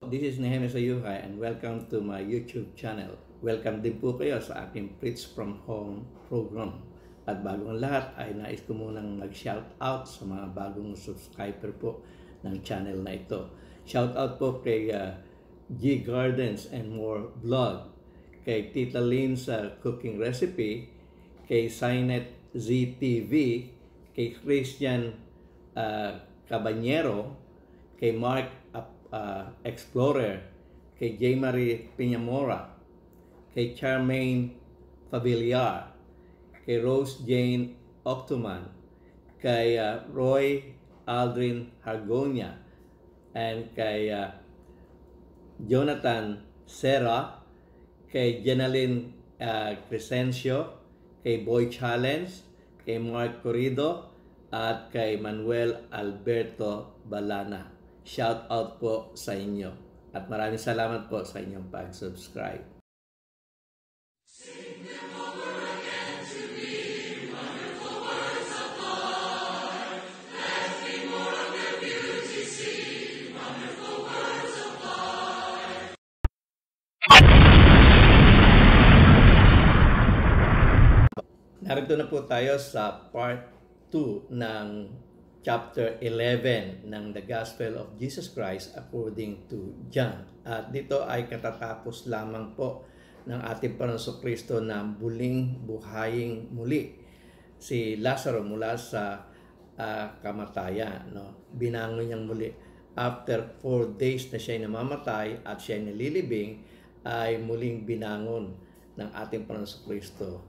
This is Nehemiah Sayuhay and welcome to my YouTube channel. Welcome din po kayo sa aking Preach from Home program. At bagong lahat ay nais ko munang mag-shout out sa mga bagong subscriber po ng channel na ito. Shout out po kay G Gardens and More Vlog, kay Tita Lynn sa cooking recipe, kay Sinet ZTV, kay Christian Cabanyero, kay Mark Explorer, kay J. Marie Piñamora, kay Charmaine Fabiliar, kay Rose Jane Octoman, kay Roy Aldrin Hargonia, and kay Jonathan Serra, kay Jenaline Crescencio, kay Boy Challenge, kay Mark Corrido, at kay Manuel Alberto Balana. Shout out po sa inyo at maraming salamat po sa inyong pag-subscribe. Narito na po tayo sa part 2 ng chapter 11 ng The Gospel of Jesus Christ according to John. At dito ay katatapos lamang po ng ating Panginoong Kristo na muling buhaying muli si Lazaro mula sa kamatayan. Binangon niyang muli. After 4 days na siya namamatay at siya nililibing, ay muling binangon ng ating Panginoong Kristo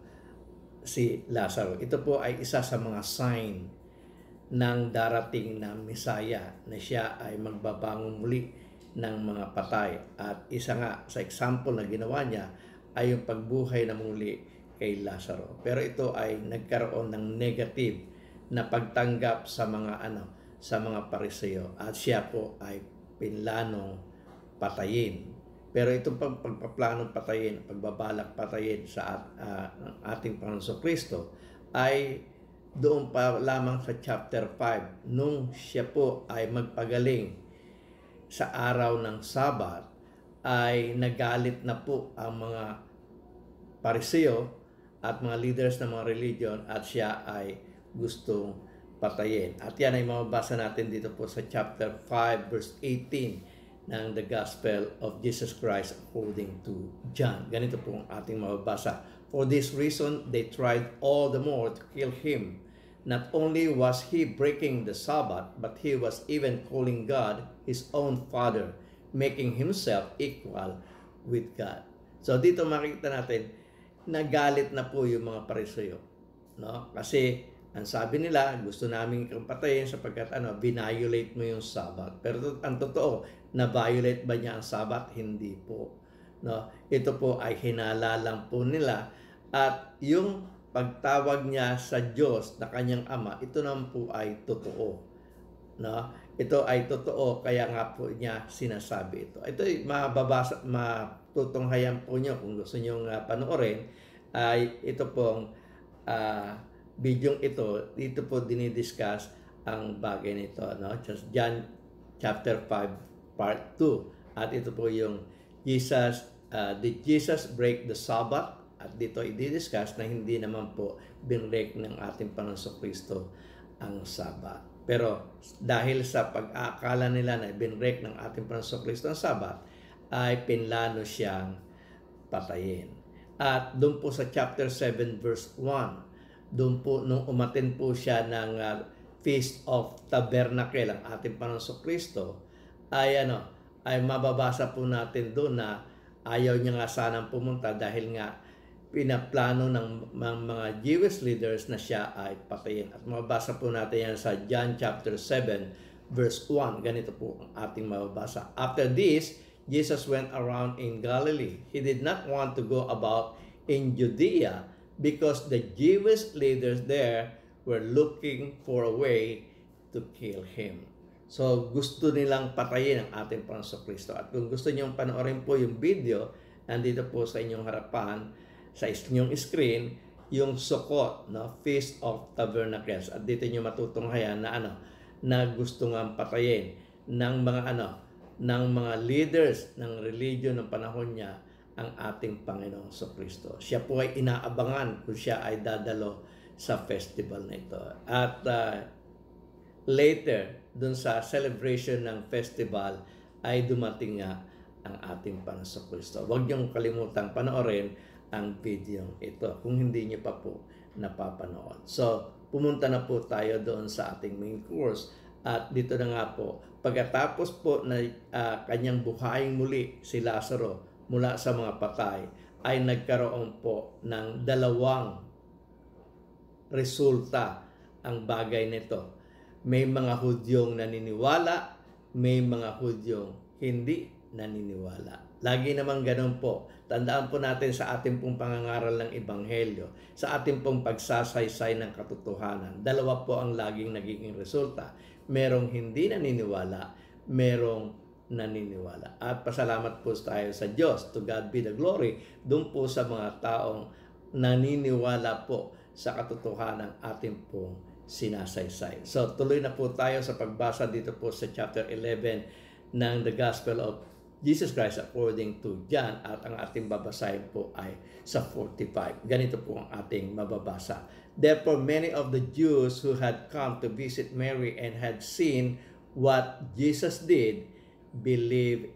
si Lazaro. Ito po ay isa sa mga sign ng darating na Mesaya na siya ay magbabangon muli ng mga patay. At isa nga sa example na ginawa niya ay yung pagbuhay na muli kay Lazaro. Pero ito ay nagkaroon ng negative na pagtanggap sa mga Pariseo at siya po ay pinlanong patayin. Pero itong pagpaplanong patayin, pagbabalak patayin sa ating Panginoon Kristo ay doon pa lamang sa chapter 5, nung siya po ay magpagaling sa araw ng Sabat, ay nagalit na po ang mga Pariseo at mga leaders ng mga religion at siya ay gustong patayin. At yan ay mababasa natin dito po sa chapter 5 verse 18 ng The Gospel of Jesus Christ according to John. Ganito po ang ating mababasa. For this reason, they tried all the more to kill him. Not only was he breaking the Sabbath, but he was even calling God his own Father, making himself equal with God. So dito makikita natin, nagalit na po yung mga Pariseo. Kasi ang sabi nila, gusto namin kang patayin sapagkat violate mo yung Sabbath. Pero ang totoo, na-violate ba niya ang Sabbath? Hindi po. Ito po ay hinala lang po nila. At yung pagtawag niya sa Diyos na kanyang Ama, ito naman po ay totoo. Ito ay totoo, kaya nga po niya sinasabi ito. Ito ay matutunghayan po niyo kung gusto niyo panoorin. Ay ito pong video ito, dito po dinidiscuss ang bagay nito. Just John chapter 5 part 2. At ito po yung did Jesus break the Sabbath? At dito i-discuss na hindi naman po binrek ng ating Panginoong Kristo ang Sabat. Pero dahil sa pag-aakala nila na binrek ng ating Panginoong Kristo ang Sabat, ay pinlano siyang patayin. At doon po sa chapter 7 verse 1, doon po nung umattend po siya ng Feast of Tabernacle ang ating Panginoong Kristo, ay mababasa po natin doon na ayaw niya nga sanang pumunta dahil nga pinaplano ng mga Jewish leaders na siya ay patayin. At mababasa po natin yan sa John chapter 7 verse 1. Ganito po ang ating mababasa. After this, Jesus went around in Galilee. He did not want to go about in Judea because the Jewish leaders there were looking for a way to kill him. So gusto nilang patayin ang ating Panginoong Kristo. At kung gusto niyong panoorin po yung video, nandito po sa inyong harapan, sa inyong screen, yung Sukkot, Feast of Tabernacles. At dito nyo matutunghayan na na gusto nga patayin ng mga ng mga leaders ng religion ng panahon niya ang ating Panginoong Kristo. Siya po ay inaabangan kung siya ay dadalo sa festival na ito. At later, dun sa celebration ng festival, ay dumating nga ang ating Panginoong Kristo. Huwag niyong kalimutang panoorin ang video ito kung hindi niyo pa po napapanood. So, pumunta na po tayo doon sa ating main course. At dito na nga po, pagkatapos po na kanyang buhayin muli si Lazaro mula sa mga patay, ay nagkaroon po ng dalawang resulta ang bagay nito. May mga Hudyong naniniwala, may mga Hudyong hindi naniniwala. Lagi naman ganun po. Tandaan po natin sa ating pong pangangaral ng Ebanghelyo, sa ating pong pagsasaysay ng katotohanan. Dalawa po ang laging nagiging resulta. Merong hindi naniniwala, merong naniniwala. At pasalamat po tayo sa Diyos. To God be the glory. Doon po sa mga taong naniniwala po sa katotohanan ating pong sinasaysay. So tuloy na po tayo sa pagbasa dito po sa chapter 11 ng The Gospel of Jesus Christ according to John, at ang ating babasahin po ay sa 45. Ganito po ang ating mababasa. Therefore, many of the Jews who had come to visit Mary and had seen what Jesus did, believed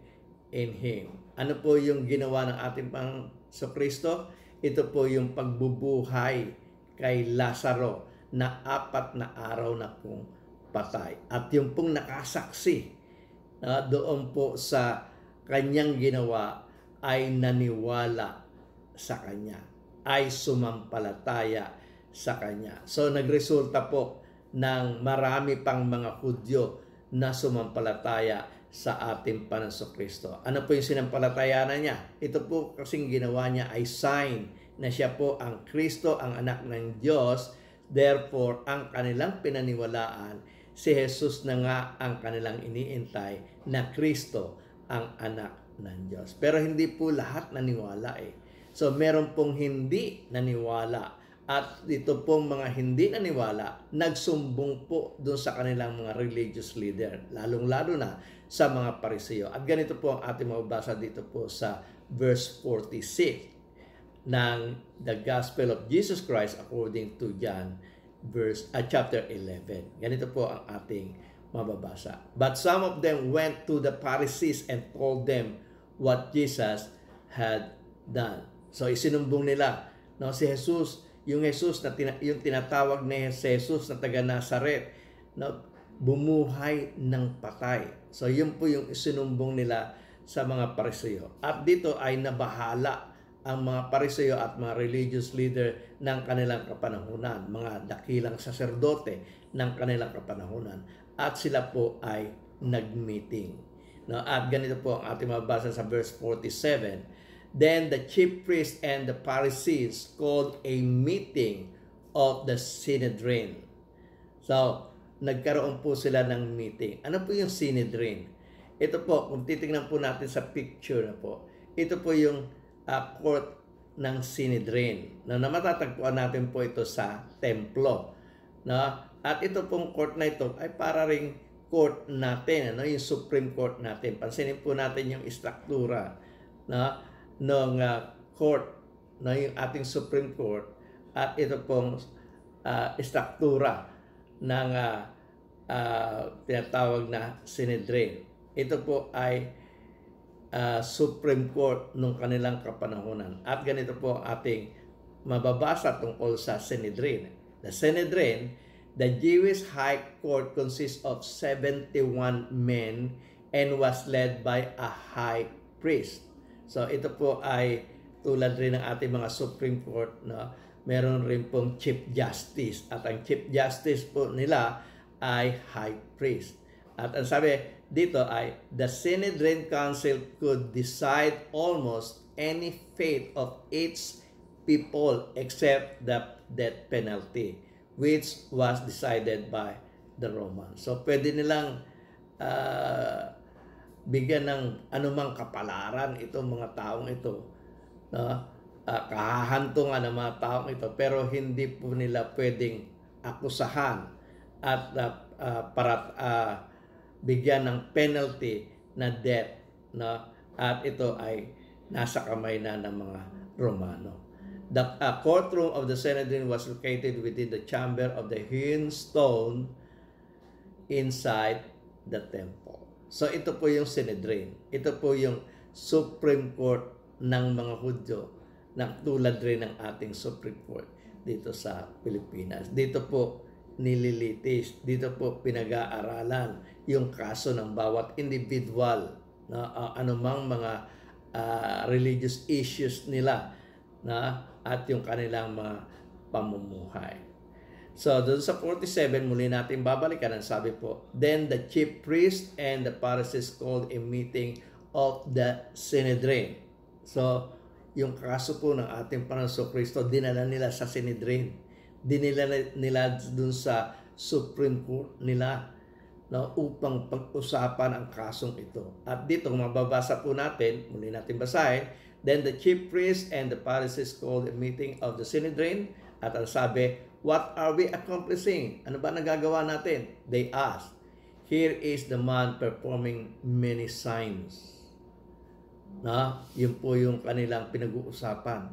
in Him. Ano po yung ginawa ng ating Panginoong Kristo? Ito po yung pagbubuhay kay Lazaro na 4 na araw na pong patay. At yung pong nakasaksi doon po sa kanyang ginawa ay naniwala sa kanya, ay sumampalataya sa kanya. So nagresulta po ng marami pang mga Hudyo na sumampalataya sa ating Panginoong Kristo. Ano po yung sinampalatayanan niya? Ito po kasing ginawa niya ay sign na siya po ang Kristo, ang anak ng Diyos. Therefore, ang kanilang pinaniwalaan, si Jesus na nga ang kanilang iniintay na Kristo ang anak ng Diyos. Pero hindi po lahat naniwala eh. So meron pong hindi naniwala, at dito pong mga hindi naniwala nagsumbong po doon sa kanilang mga religious leader, lalong-lalo na sa mga Pariseo. At ganito po ang ating mababasa dito po sa verse 46 ng The Gospel of Jesus Christ according to John chapter 11. Ganito po ang ating mababasa. But some of them went to the Pharisees and told them what Jesus had done. So isinumbong nila si Jesus, yung Jesus na yung tinatawag ni Jesus na taga Nazaret, bumuhay ng patay. So yun po yung isinumbong nila sa mga Pariseo. At dito ay nabahala ang mga Pariseo at mga religious leader ng kanilang kapanahunan, mga dakilang saserdote ng kanilang kapanahunan. At sila po ay nag-meeting. At ganito po ang ating mabasa sa verse 47. Then the chief priests and the Pharisees called a meeting of the Sanhedrin. So, nagkaroon po sila ng meeting. Ano po yung Sanhedrin? Ito po, kung titingnan po natin sa picture na po, ito po yung court ng Sanhedrin. Na matatagpuan natin po ito sa templo. At ito pong court na ito ay para ring court natin, yung Supreme Court natin. Pansinin po natin yung istruktura ng court, yung ating Supreme Court, at ito pong istruktura ng tinatawag na Sanhedrin. Ito po ay Supreme Court nung kanilang kapanahunan. At ganito po ang ating mababasa tungkol sa Sanhedrin. The Sanhedrin, the Jewish High Court, consists of 71 men and was led by a high priest. So ito po ay tulad rin ng ating mga Supreme Court, meron rin pong Chief Justice. At ang Chief Justice po nila ay High Priest. At ang sabi dito ay, the Sanhedrin Council could decide almost any fate of each people except the death penalty, which was decided by the Romans. So pwede nilang bigyan ng anumang kapalaran itong mga taong ito, kahahantungan ng mga taong ito, pero hindi po nila pwedeng akusahan at bigyan ng penalty na debt, no? At ito ay nasa kamay na ng mga Romano. The courtroom of the Sanhedrin was located within the chamber of the hewn stone inside the temple. So ito po yung Sanhedrin. Ito po yung Supreme Court ng mga Hudyo na tulad rin ng ating Supreme Court dito sa Pilipinas. Dito po nililitis, dito po pinag-aaralan yung kaso ng bawat individual na anumang mga religious issues nila na at yung kanilang mga pamumuhay. So, doon sa 47, muli natin babalikan ang sabi po, Then the chief priest and the Pharisees called a meeting of the Sanhedrin. So, yung kaso po ng ating Panginoon Kristo, dinala nila sa Sanhedrin. Dinala nila doon sa Supreme Court nila, no, upang pag-usapan ang kasong ito. At dito, mababasa po natin, muli natin basahin, Then the chief priest and the Pharisees called a meeting of the Sanhedrin. At ang sabi, What are we accomplishing? Ano ba nagagawa natin? They asked, Here is the man performing many signs. Na, yun po yung kanilang pinag-uusapan.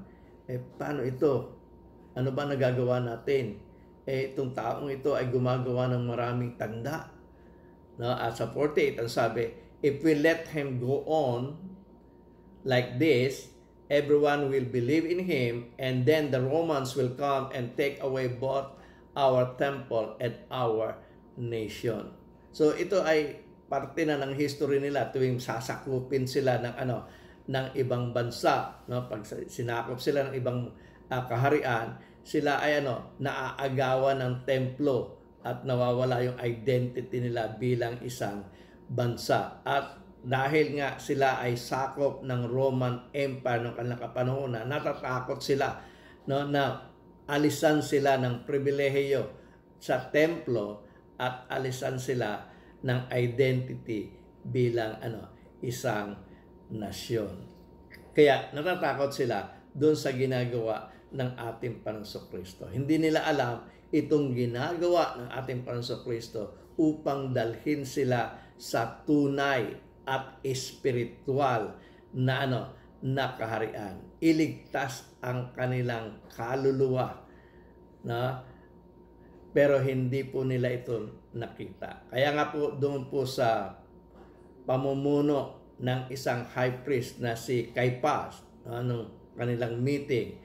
Paano ito? Ano ba nagagawa natin? Itong taong ito ay gumagawa ng maraming tanda. No? At sa 48, ang sabi, If we let him go on like this, everyone will believe in him, and then the Romans will come and take away both our temple and our nation. So ito ay parte na ng history nila tuwing sasakupin sila ng ng ibang bansa, no? Pag sinakop sila ng ibang kaharian, sila ay naaagawan ng templo at nawawala yung identity nila bilang isang bansa. At dahil nga sila ay sakop ng Roman Empire noong kanilang kapanahonan, natatakot sila, no, na alisan sila ng pribilehiyo sa templo at alisan sila ng identity bilang isang nasyon. Kaya natatakot sila doon sa ginagawa ng ating Panginoon Kristo. Hindi nila alam itong ginagawa ng ating Panginoon Kristo upang dalhin sila sa tunay at espiritual na na kaharian. Iligtas ang kanilang kaluluwa, na pero hindi po nila ito nakita. Kaya nga po doon po sa pamumuno ng isang high priest na si Caiaphas, nung kanilang meeting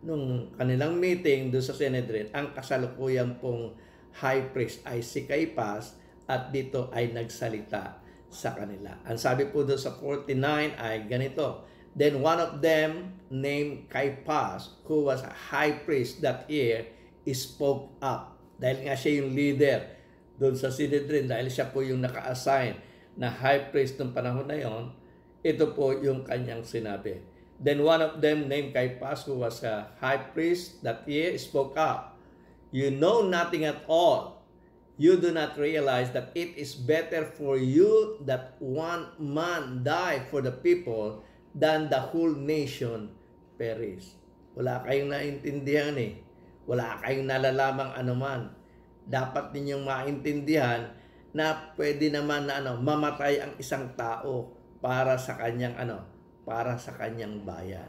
nung kanilang meeting doon sa Sanhedrin, ang kasalukuyan pong high priest ay si Caiaphas, at dito ay nagsalita sa kanila. Ang sabi po doon sa 49 ay ganito, Then one of them, named Caiaphas, who was a high priest that year, spoke up. Dahil nga siya yung leader doon sa Sanhedrin, dahil siya po yung naka-assign na high priest ng panahon na yon, ito po yung kanyang sinabi. Then one of them, named Caiaphas, who was a high priest that year, spoke up. You know nothing at all. You do not realize that it is better for you that one man die for the people than the whole nation perish. Wala kayong naintindihan Wala kayong nalalamang anuman. Dapat ninyong maintindihan na pwede naman na mamatay ang isang tao para sa kanyang para sa kanyang bayan.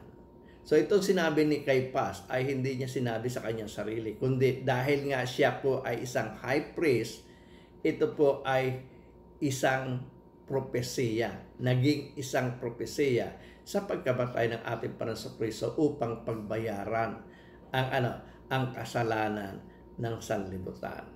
So itong sinabi ni Caiaphas ay hindi niya sinabi sa kanyang sarili, kundi dahil nga siya po ay isang high priest, ito po ay isang propesiya, naging isang propesiya sa pagkabatay ng ating Panginoon Kristo upang pagbayaran ang kasalanan ng sanlibutan.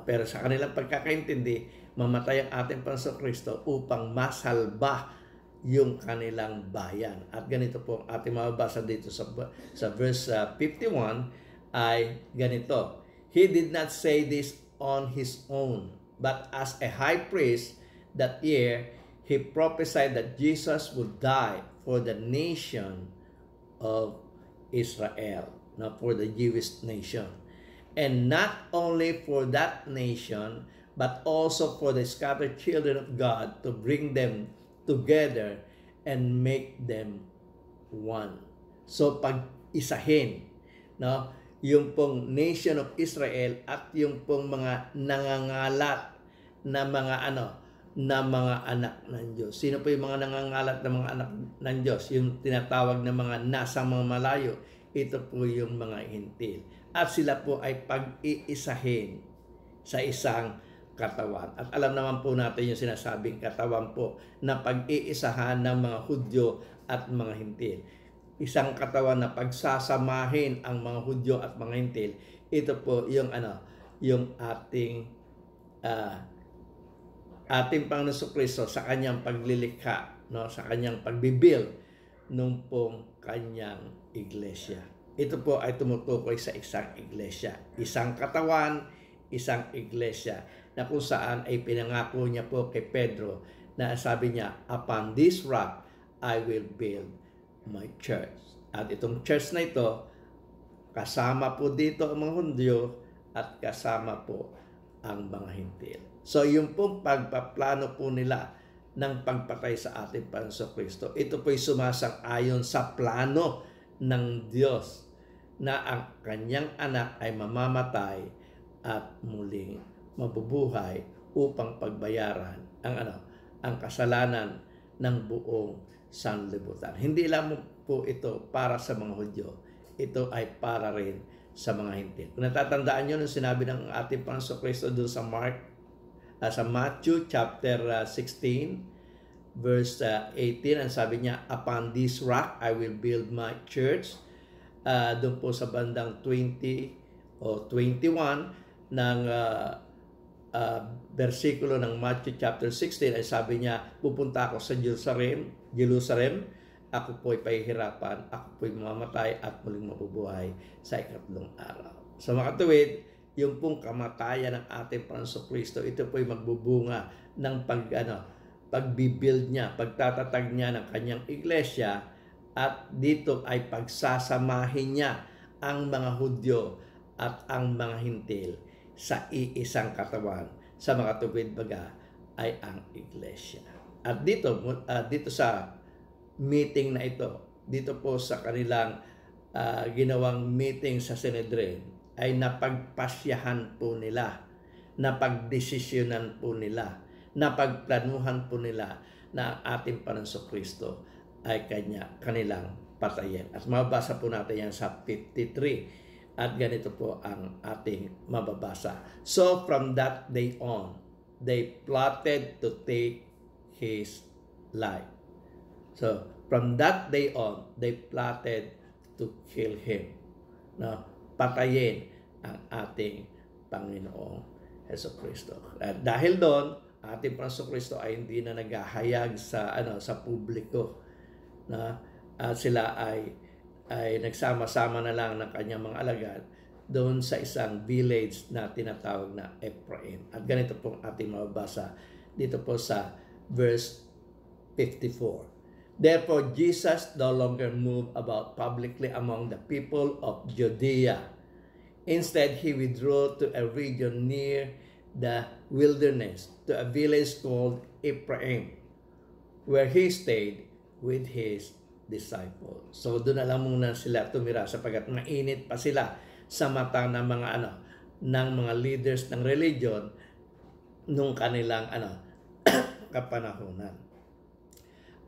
Pero sa kanilang pagkakaintindi, mamatay ang ating Panginoon Kristo upang masalba yung kanilang bayan. At ganito po ang ating mababasa dito sa verse 51 ay ganito. He did not say this on his own, but as a high priest that year, he prophesied that Jesus would die for the nation of Israel, not for the Jewish nation. And not only for that nation, but also for the scattered children of God, to bring them together and make them one. So pag-isahin, no, yung pong nation of Israel at yung pong mga nangangalat na mga na mga anak ng Diyos. Sino po yung mga nangangalat na mga anak ng Diyos? Yung tinatawag na mga nasa mga malayo. Ito po yung mga hintil. At sila po ay pag-iisahin sa isang katawan. At alam naman po natin yung sinasabing katawan po na pag-iisahan ng mga Hudyo at mga hintil. Isang katawan na pagsasamahin ang mga Hudyo at mga hintil. Ito po yung yung ating Panginoon Jesucristo sa kanyang paglilikha, no, sa kanyang pagbibuild nung pong kanyang iglesia. Ito po ay tumutukoy sa isang iglesia, isang katawan, isang iglesia, na kung saan ay pinangako niya po kay Pedro na sabi niya, upon this rock I will build my church. At itong church na ito, kasama po dito ang mga Hudyo at kasama po ang mga hintil. So yung pong pagpaplano po nila ng pagpatay sa ating Panginoon Jesucristo, ito po'y sumasang-ayon sa plano ng Diyos na ang kanyang anak ay mamamatay at muling mabubuhay upang pagbayaran ang kasalanan ng buong sanlibutan. Hindi lamang po ito para sa mga Hudyo, ito ay para rin sa mga hintil. Kung natatandaan nyo nung sinabi ng ating Panginoon Jesucristo doon sa Matthew chapter 16 verse 18, ang sabi niya, upon this rock I will build my church. Doon po sa bandang 20 o 21 ng versikulo ng Matthew chapter 16 ay sabi niya, pupunta ako sa Jerusalem, ako po'y pahihirapan, ako po'y mamamatay at muling mabubuhay sa ikatlong araw. Sa mga katuwid, yung pong kamatayan ng ating Panginoon Jesucristo, ito po'y magbubunga ng pagbibuild niya, pagtatatag niya ng kanyang iglesia, at dito ay pagsasamahin niya ang mga Hudyo at ang mga hintil sa iisang katawan. Sa mga katuwid baga ay ang iglesia. At dito sa meeting na ito, dito po sa kanilang ginawang meeting sa Sanhedrin, ay napagpasyahan po nila, napagdesisyonan po nila, napagplanuhan po nila na ang ating Panginoon Jesucristo ay kanilang patayin. At mababasa po natin yan sa 53. At ganito po ang ating mababasa. So from that day on, they plotted to take his life. So from that day on, they plotted to kill him. No? Patayin ang ating Panginoong Jesucristo. At dahil doon, ating Panginoong Jesucristo ay hindi na naghahayag sa publiko, na sila ay nagsama-sama na lang ng kanyang mga alagad doon sa isang village na tinatawag na Ephraim. At ganito pong ating mababasa dito po sa verse 54. Therefore, Jesus no longer moved about publicly among the people of Judea. Instead, he withdrew to a region near the wilderness, to a village called Ephraim, where he stayed with his disciples. So doon na lang muna sila tumira sapagkat mainit pa sila sa mata ng mga leaders ng religion nung kanilang kapanahunan.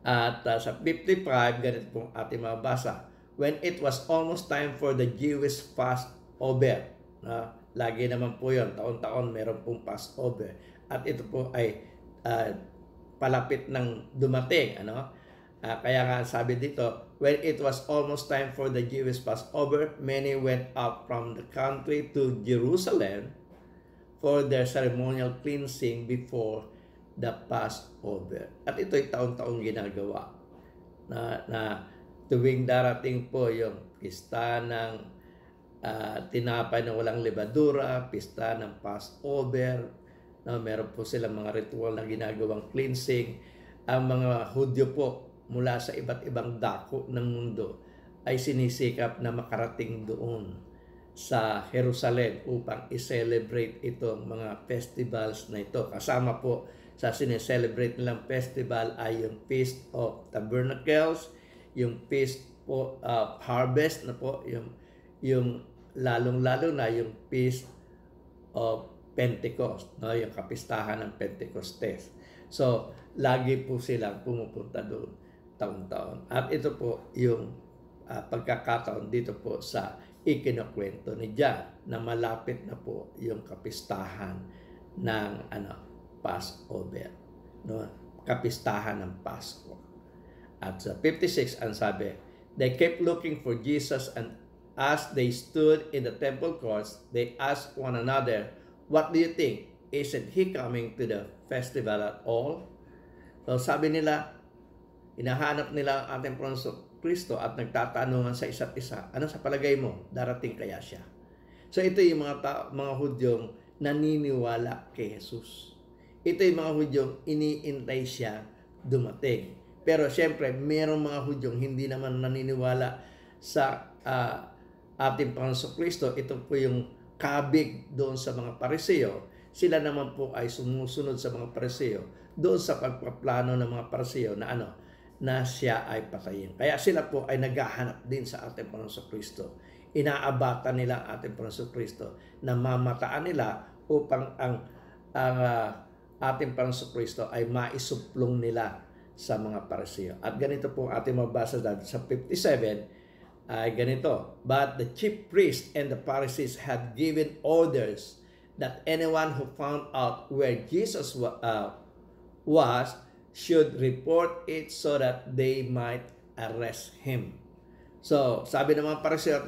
At sa 55, ganito pong ating mabasa. When it was almost time for the Jewish Passover, lagi naman po yun, taon-taon meron pong Passover. At ito po ay palapit ng dumating, kaya nga sabi dito, when it was almost time for the Jewish Passover, many went up from the country to Jerusalem for their ceremonial cleansing before the Passover. At ito'y taon-taong ginagawa na tuwing darating po yung pista ng tinapay na walang lebadura, pista ng Passover, meron po silang mga ritual na ginagawang cleansing. Ang mga Hudyo po mula sa iba't ibang dako ng mundo ay sinisikap na makarating doon sa Jerusalem upang i-celebrate itong mga festivals na ito. Kasama po sa sineselebrate nilang festival ay yung Feast of Tabernacles, yung Feast of Harvest na po, yung lalong-lalo na yung Feast of Pentecost, yung kapistahan ng Pentecostes. So, lagi po silang pumupunta doon taon-taon. At ito po yung pagkakataon dito po sa ikinukwento ni John na malapit na po yung kapistahan ng Passover, no? Kapistahan ng Pasko. At sa 56 ang sabi, they kept looking for Jesus, and as they stood in the temple courts, they asked one another, "What do you think? Isn't he coming to the festival at all?" So sabi nila, hinahanap nila ang ating Panginoong Kristo at nagtatanungan sa isa't isa, ano sa palagay mo, darating kaya siya? So ito yung mga Hudyong naniniwala kay Jesus. Ito yung mga Hudyong iniintay siya dumating. Pero siyempre, mayroong mga Hudyong hindi naman naniniwala sa ating Panginoong Kristo. Ito po yung kabig doon sa mga Pariseo. Sila naman po ay sumusunod sa mga Pariseo doon sa pagpaplano ng mga Pariseo na siya ay patayin. Kaya sila po ay naghahanap din sa ating Panginoong Kristo. Inaabatan nila ang ating Panginoong Kristo na mamataan nila upang ang ating Panginoong Kristo ay maisuplong nila sa mga Pariseo. At ganito po ating mabasa sa 57 ay ganito. But the chief priests and the Pharisees had given orders that anyone who found out where Jesus was should report it so that they might arrest him. So, sabi ng mga Pariseo at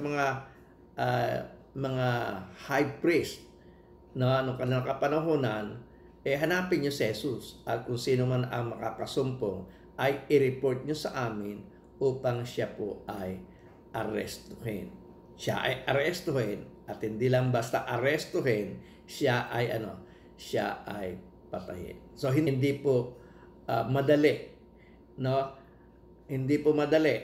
mga high priest noong kanilang kapanahonan, hanapin nyo si Jesus at kung sino man ang makakasumpong ay i-report nyo sa amin upang siya po ay arestuhin. Siya ay arestuhin at hindi lang basta arestuhin, siya ay patayin. So hindi po madali, no? Hindi po madali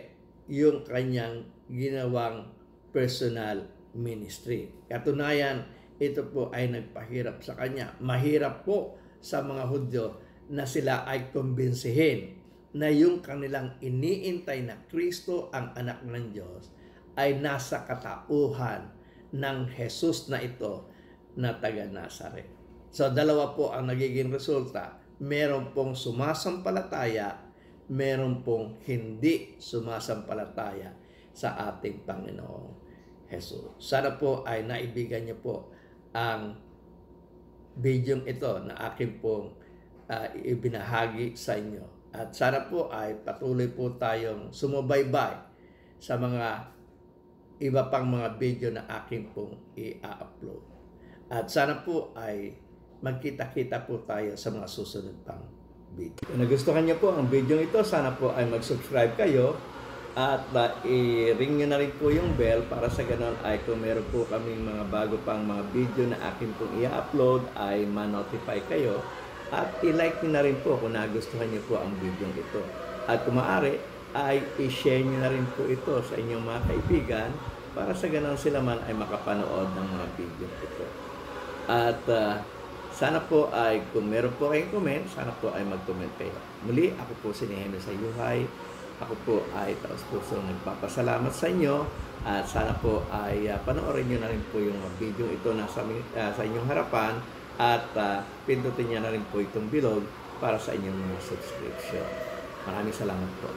yung kanyang ginawang personal ministry. Katunayan, ito po ay nagpahirap sa kanya. Mahirap po sa mga Hudyo na sila ay kumbinsihin na yung kanilang iniintay na Kristo ang anak ng Diyos ay nasa katauhan ng Jesus na ito na taga Nazaret. So dalawa po ang nagiging resulta. Meron pong sumasampalataya, meron pong hindi sumasampalataya sa ating Panginoong Jesus. Sana po ay naibigan niyo po ang video ito na akin pong ibinahagi sa inyo. At sana po ay patuloy po tayong sumubaybay sa mga iba pang mga video na akin pong i-upload. At sana po ay magkita-kita po tayo sa mga susunod pang video. Kung nagustuhan niyo po ang video ito, sana po ay mag-subscribe kayo at i-ring nyo na rin po yung bell para sa ganon ay kung meron po kaming mga bago pang mga video na akin pong i-upload ay ma-notify kayo at i-like nyo na rin po kung nagustuhan nyo po ang video ito. At kung maaari ay i-share nyo na rin po ito sa inyong mga kaibigan para sa ganon sila man ay makapanood ng mga video ito. At sana po ay kung meron po kayong comment, sana po ay mag-comment kayo. Muli, ako po si Nehemio Sayuhay. Ako po ay taos-pusong nagpapasalamat sa inyo at sana po ay panoorin nyo na rin po yung video ito na sa inyong harapan at pindutin nyo na rin po itong bilog para sa inyong mga subscription. Maraming salamat po.